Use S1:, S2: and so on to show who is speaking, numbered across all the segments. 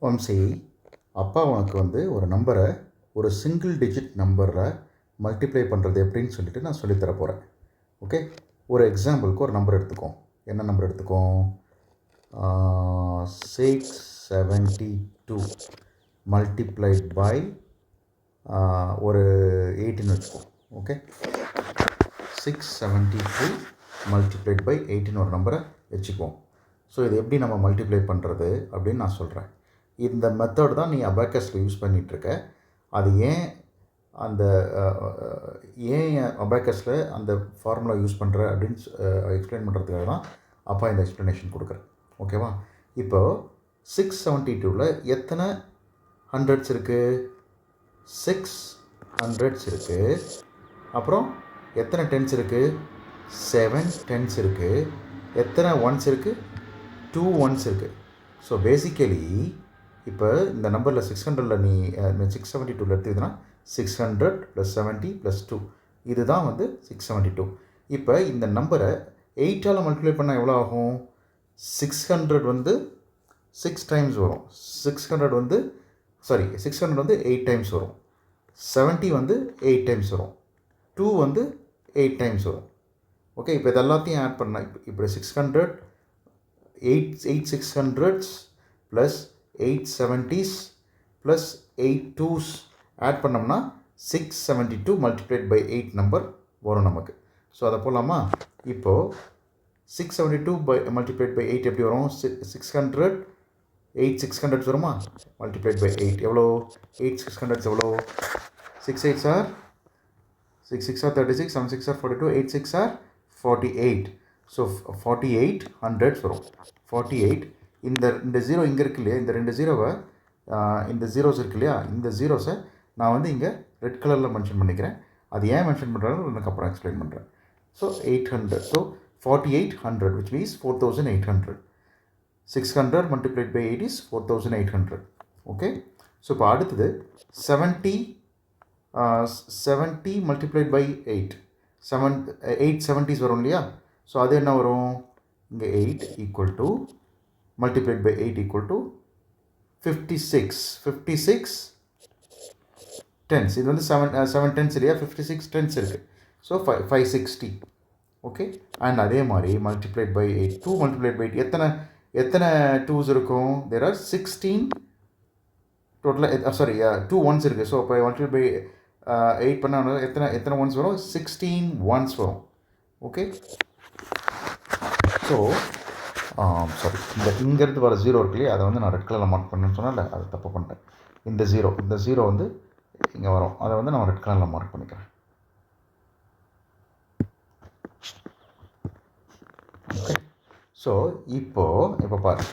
S1: வம்சி, அப்பா உனக்கு வந்து ஒரு நம்பரை ஒரு சிங்கிள் டிஜிட் நம்பரில் மல்டிப்ளை பண்ணுறது எப்படின்னு சொல்லிட்டு நான் சொல்லித்தர போகிறேன். ஓகே, ஒரு எக்ஸாம்பிளுக்கு ஒரு நம்பர் எடுத்துக்கோம். என்ன நம்பர் எடுத்துக்கோம்? 672 மல்டிப்ளைட் பை ஒரு 18 வச்சுக்கோம். ஓகே, 672 மல்டிப்ளைட் பை 18 ஒரு நம்பரை வச்சுக்குவோம். ஸோ இது எப்படி நம்ம மல்டிப்ளை பண்ணுறது அப்படின்னு நான் சொல்கிறேன். இந்த மெத்தட் தான் நீ அபாக்கஸில் யூஸ் பண்ணிகிட்ருக்க. அது ஏன் அந்த அபாக்கஸில் அந்த ஃபார்முலா யூஸ் பண்ணுற அப்படின்னு எக்ஸ்பிளைன் பண்ணுறதுக்காக தான் அப்பா இந்த எக்ஸ்ப்ளனேஷன் கொடுக்குறேன். ஓகேவா? இப்போது 672ல் எத்தனை ஹண்ட்ரட்ஸ் இருக்குது? 6 ஹண்ட்ரட்ஸ் இருக்குது. அப்புறம் எத்தனை டென்ஸ் இருக்குது? 7 டென்ஸ் இருக்குது. எத்தனை ஒன்ஸ் இருக்குது? 2 ஒன்ஸ் இருக்குது. ஸோ பேசிக்கலி இப்போ இந்த நம்பரில் 600ல் நீ 672ல் எடுத்துக்கிதுன்னா 600 + 70 + 2 இதுதான் வந்து 672. இப்போ இந்த நம்பரை 8ஆல் மல்டிப்ளை பண்ணால் எவ்வளோ ஆகும்? 600 வந்து 6 டைம்ஸ் வரும். 600 வந்து 8 டைம்ஸ் வரும். 70 வந்து 8 டைம்ஸ் வரும். 2 வந்து 8 டைம்ஸ் வரும். ஓகே, இப்போ இது எல்லாத்தையும் ஆட் பண்ணால் இப்போ 600 8 600s plus 8 70s plus 8 2s add பண்ணோம்னா 672 மல்டிப்ளைட் பை 8 நம்பர் வரும் நமக்கு. ஸோ அதை போகலாமா? இப்போது 672 மல்டிப்ளைட் பை 8 எப்படி வரும்? 600 8 600s வருமா? மல்டிப்ளைட் பை 8 எவ்வளோ? 8 600s எவ்வளோ? 6 8s are 6 6 are 36, 7 6 are 42, 8 6 are 48. So 48 hundreds வரும். 48 இந்த ஜீரோ இங்கே இருக்கு இல்லையா? இந்த ரெண்டு ஜீரோவை இந்த ஜீரோஸ் இருக்கு இல்லையா? இந்த ஜீரோஸை நான் வந்து இங்கே ரெட் கலரில் மென்ஷன் பண்ணிக்கிறேன். அது ஏன் மென்ஷன் பண்ணுறாங்க எனக்கு அப்புறம் எக்ஸ்பிளைன் பண்ணுறேன். So 800. So 4800 which means 4800. 600 multiplied by 8 is 4800. Okay, so இப்போ அடுத்தது 70 multiplied by 8 8 70s வரும் இல்லையா? ஸோ அது என்ன வரும்? இங்கே 8 equal to multiplied by 8 equal to 56 tens. இது வந்து 7 டென்ஸ் இல்லையா? 56 டென்ஸ் இருக்குது. ஸோ 560. ஓகே, அண்ட் அதே மாதிரி மல்டிப்ளைட் பை 8 2 மல்டிப்ளைட் பை 8 எத்தனை 2s இருக்கும்? தேர் ஆர் 16 டோட்டலாக. 2 ஒன்ஸ் இருக்குது. ஸோ இப்போ மல்டிப்ளைட் பை 8 பண்ணால் எத்தனை ஒன்ஸ் வரும்? 16 ஒன்ஸ் வரும். ஓகே, ஸோ இங்கேருந்து வர ஜீரோ இருக்கு இல்லையா? அதை வந்து நான் ரெட் கலரில் மார்க் பண்ணேன்னு சொன்னால் அதை தப்பு பண்ணிட்டேன். இந்த ஜீரோ வந்து இங்கே வரும். அதை வந்து நான் ரெட் கலரில் மார்க் பண்ணிக்கிறேன். ஓகே, ஸோ இப்போ பாரு,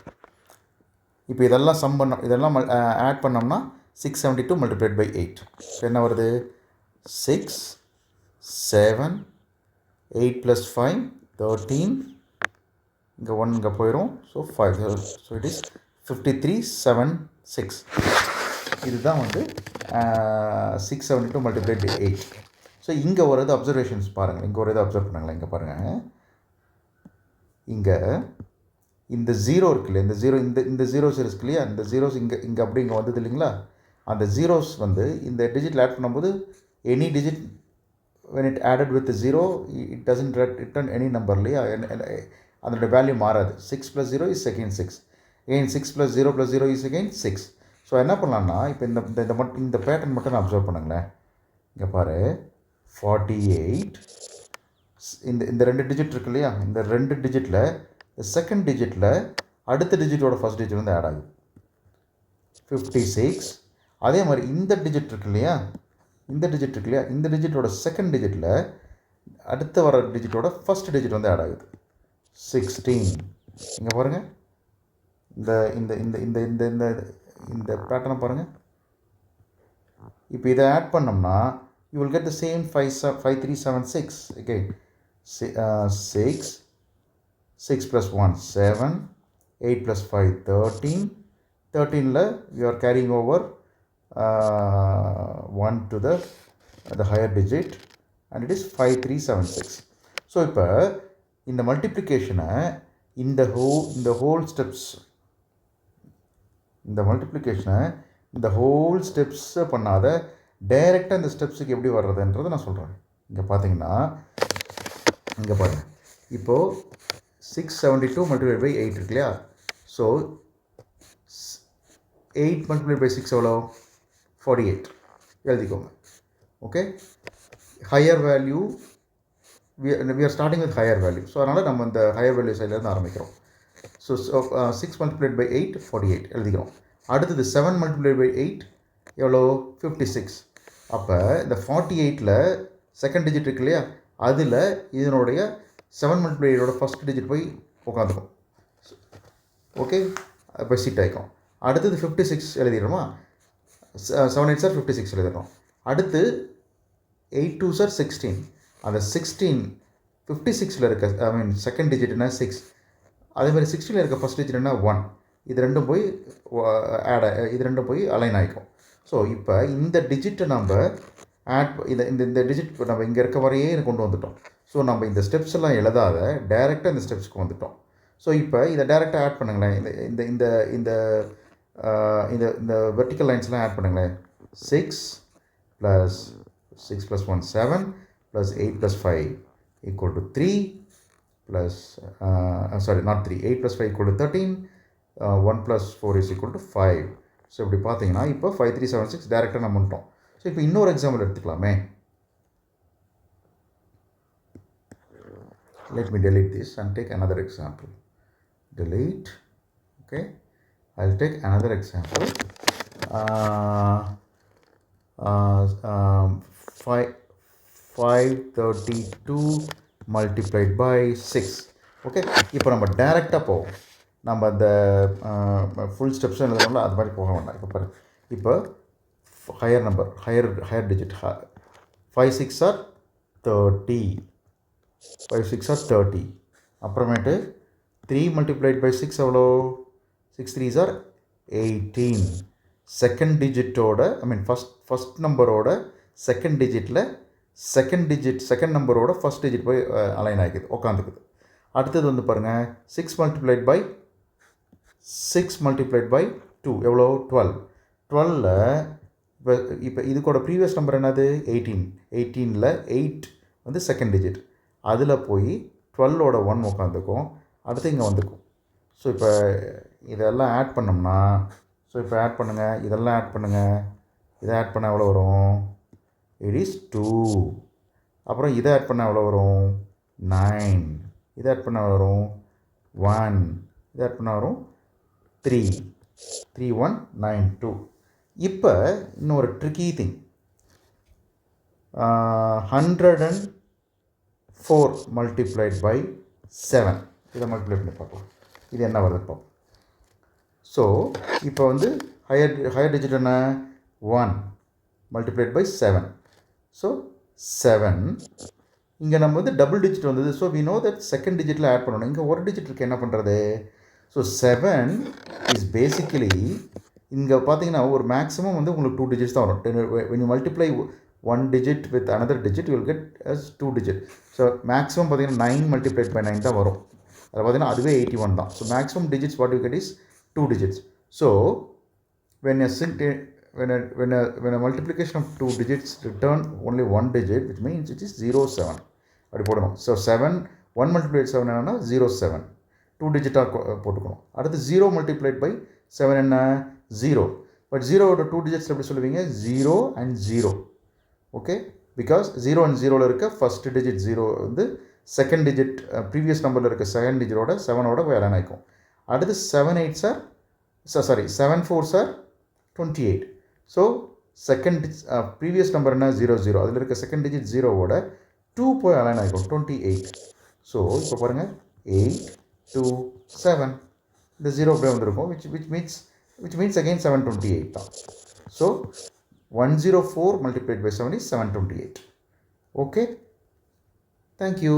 S1: இப்போ இதெல்லாம் ஆட் பண்ணோம்னா 672 மல்டிப்ளைட் பை 8 என்ன வருது? 6 7 8 + 5 13. இங்கே 1 இங்கே போயிடும். ஸோ 5. So it is 5376. இதுதான் வந்து 672 மல்டிப்ளைட் பை 8. ஸோ இங்கே ஒரு இது அப்சர்வேஷன்ஸ் பாருங்கள். இங்கே ஒரு இது அப்சர்வ் பண்ணுங்களேன். இங்கே பாருங்கள், இங்கே இந்த ஜீரோ இருக்கு இல்லையா? இந்த ஜீரோஸ் இருக்கு இல்லையா? இந்த ஜீரோஸ் இங்கே அப்படி இங்கே வந்தது இல்லைங்களா? அந்த ஜீரோஸ் வந்து இந்த டிஜிட்டில் ஆட் பண்ணும்போது any digit when it added with 0 it doesn't return any number இல்லையா? அதோட வேல்யூ மாறாது. 6 + 0 is again 6. again 6 + 0 + 0 is again 6. So என்ன பண்ணலான்னா இப்போ இந்த பேட்டர்ன் மட்டும் நான் அப்சர்வ் பண்ணுங்களேன். இங்கே பாரு, 48 இந்த ரெண்டு டிஜிட் இருக்கு இல்லையா? இந்த ரெண்டு டிஜிட்டில் செகண்ட் டிஜிட்டில் அடுத்த டிஜிட்டோட ஃபஸ்ட் டிஜிட் வந்து ஆட் ஆகுது 56. அதே மாதிரி இந்த டிஜிட் இருக்கு இல்லையா? இந்த டிஜிட்டோட செகண்ட் டிஜிட்டில் அடுத்த வர டிஜிட்டோட ஃபஸ்ட் டிஜிட் வந்து ஆட் ஆகுது 16. இங்கே பாருங்கள், இந்த இந்த இந்த இந்த இந்த இந்த இந்த பேட்டர்னை பாருங்கள். இப்போ இதை ஆட் பண்ணோம்னா you will get the same 5376 again. 6 + 1 7 8 + 5 13. 13ல் you are carrying over 1 to the higher digit and it is 5376. So இப்போ இந்த மல்டிப்ளிகேஷனை இந்த ஹோல் ஸ்டெப்ஸ், இந்த மல்டிப்ளிகேஷனை இந்த ஹோல் ஸ்டெப்ஸை பண்ணாத டைரெக்டாக இந்த ஸ்டெப்ஸுக்கு எப்படி வர்றதுன்றதை நான் சொல்கிறேன். இங்கே பார்த்தீங்கன்னா இங்கே பாருங்கள், இப்போது 672 மல்டிப்ளைட் பை 8 இருக்கு இல்லையா? ஸோ 8 மல்டிப்ளைட் பை 6 எவ்வளோ? 48 எழுதிக்கோங்க. Okay, higher value we are starting with higher value. So அதனால் நம்ம இந்த ஹையர் வேல்யூ சைட்லேருந்து ஆரம்பிக்கிறோம். ஸோ 6 மல்டிப்ளைட் பை 8 48 எழுதிக்கிறோம். அடுத்தது 7 மல்டிப்ளைட் பை 8 எவ்வளோ? 56. அப்போ இந்த 48ல் செகண்ட் டிஜிட் இருக்கு இல்லையா, அதில் இதனுடைய 7 மல்டிப்ளை 8ஓட ஃபஸ்ட் டிஜிட் போய் உட்காந்துக்கும். ஓகே, இப்போ சீட் ஆகிக்கும். அடுத்தது 56 எழுதிடுறோமா? 7 8 சார் 56 எழுதிடுறோம். அடுத்து 8 2 சார் 16. அந்த 16 56ல் இருக்க செகண்ட் டிஜிட்னா 6, அதேமாதிரி 16ல் இருக்க ஃபஸ்ட் டிஜிட்னா 1. இது ரெண்டும் போய் இது ரெண்டும் போய் அலைன் ஆகிக்கும். ஸோ இப்போ இந்த டிஜிட்டை நம்ம இந்த டிஜிட் நம்ம இங்கே இருக்க வரையே கொண்டு வந்துட்டோம். ஸோ நம்ம இந்த ஸ்டெப்ஸ் எல்லாம் எழுதாத டைரெக்டாக இந்த ஸ்டெப்ஸ்க்கு வந்துட்டோம். ஸோ இப்போ இதை டைரெக்டாக ஆட் பண்ணுங்களேன். இந்த இந்த இந்த இந்த இந்த வெர்டிக்கல் லைன்ஸ்லாம் ஆட் பண்ணுங்களேன். 6 + 1 7 + 8 + 5 = 3 plus sorry not 3, 8 + 5 = 13, 1 + 4 = 5. ஸோ இப்படி பார்த்தீங்கன்னா இப்போ 5 3 7 6 டைரெக்டாக நம்ம வந்துட்டோம். ஸோ இப்போ இன்னொரு example எடுத்துக்கலாமே. Let me delete this and take another example. Delete. Okay, I'll take another example. 532 multiplied by 6. Okay, இப்போ நம்ம டைரெக்டாக போவோம். நம்ம அந்த ஃபுல் ஸ்டெப்ஸும் எழுதணும்ல, அது மாதிரி போக வேண்டாம். இப்போ பாரு, இப்போ higher number, higher digit 5 6 are 30, 5 6 are 30. அப்புறமேட்டு 3 multiplied by 6 எவ்வளோ? 6 3s are 18. செகண்ட் டிஜிட்டோட ஃபஸ்ட் நம்பரோட செகண்ட் டிஜிட்டில் செகண்ட் நம்பரோட ஃபஸ்ட் டிஜிட் போய் அலைன் ஆகிக்குது, உட்காந்துக்குது. அடுத்தது வந்து பாருங்கள், 6 multiplied by 2 எவ்வளோ? 12. 12ல் இப்போ இதுக்கோட ப்ரீவியஸ் நம்பர் என்னது? 18. 18ல் 8 வந்து செகண்ட் டிஜிட், அதில் போய் 12ஓட 1 உட்காந்துக்கும், அடுத்து இங்கே வந்துக்கும். ஸோ இப்போ இதெல்லாம் ஆட் பண்ணோம்னா, ஸோ இப்போ ஆட் பண்ணுங்கள், இதெல்லாம் ஆட் பண்ணுங்கள். இதை ஆட் பண்ணால் எவ்வளோ வரும்? It is 2. அப்புறம் இதை ஆட் பண்ணால் எவ்வளோ வரும்? 9. இதை ஆட் பண்ணால் எவ்வளோ வரும்? 1. இதை ஆட் பண்ணால் வரும் 3. 3 1 9 2. இப்போ இன்னொரு ட்ரிக்கி திங், 104 multiplied by 7. இதை மல்டிப்ளை பண்ணி பார்ப்போம், இது என்ன வருது பார்ப்போம். ஸோ இப்போ வந்து ஹையர் டிஜிட் என்ன? 1 multiplied by 7. ஸோ 7. இங்கே நம்ம வந்து டபுள் டிஜிட் வந்தது. So we know that second டிஜிட்டில் ஆட் பண்ணணும். இங்கே ஒரு டிஜிட் இருக்குது, என்ன பண்ணுறது? ஸோ 7 இஸ் பேசிக்கலி, இங்கே பார்த்தீங்கன்னா ஒரு மேக்ஸிமம் வந்து உங்களுக்கு 2 digits தான் வரும். when you multiply one digit with another digit you will get as 2 digit. So maximum பார்த்தீங்கன்னா 9 multiplied by 9 தான் வரும். அதில் பார்த்தீங்கன்னா அதுவே 81 தான். So maximum digits what you get is 2 digits. So when a multiplication of 2 digits return only 1 digit, which means it is 07 அப்படி போடணும். So 1 multiplied 7 என்னன்னா 07, 2 digit போட்டுக்கணும். அடுத்து 0 multiplied by 7 என்ன? 0. பட் 0ஓட 2 digits எப்படி சொல்லுவீங்க? 0 and 0. ஓகே, பிகாஸ் 0 and 0ல் இருக்க first digit 0 வந்து செகண்ட் டிஜிட் ப்ரீவியஸ் நம்பரில் இருக்க செகண்ட் டிஜிட்டோட 7ஓட போய் அலைன் ஆகிக்கும். அடுத்து 7 8s are 7 4s are 28. So second previous number என்ன? 00, அதில் இருக்க செகண்ட் டிஜிட் 0ஓட 2 போய் அலைன் ஆகிக்கும், 28. ஸோ இப்போ பாருங்கள், 8 2 7, இந்த 0 அப்படியே வந்திருக்கும், which means again 728 தான். So 104 multiplied by 7 is 728. Okay, thank you.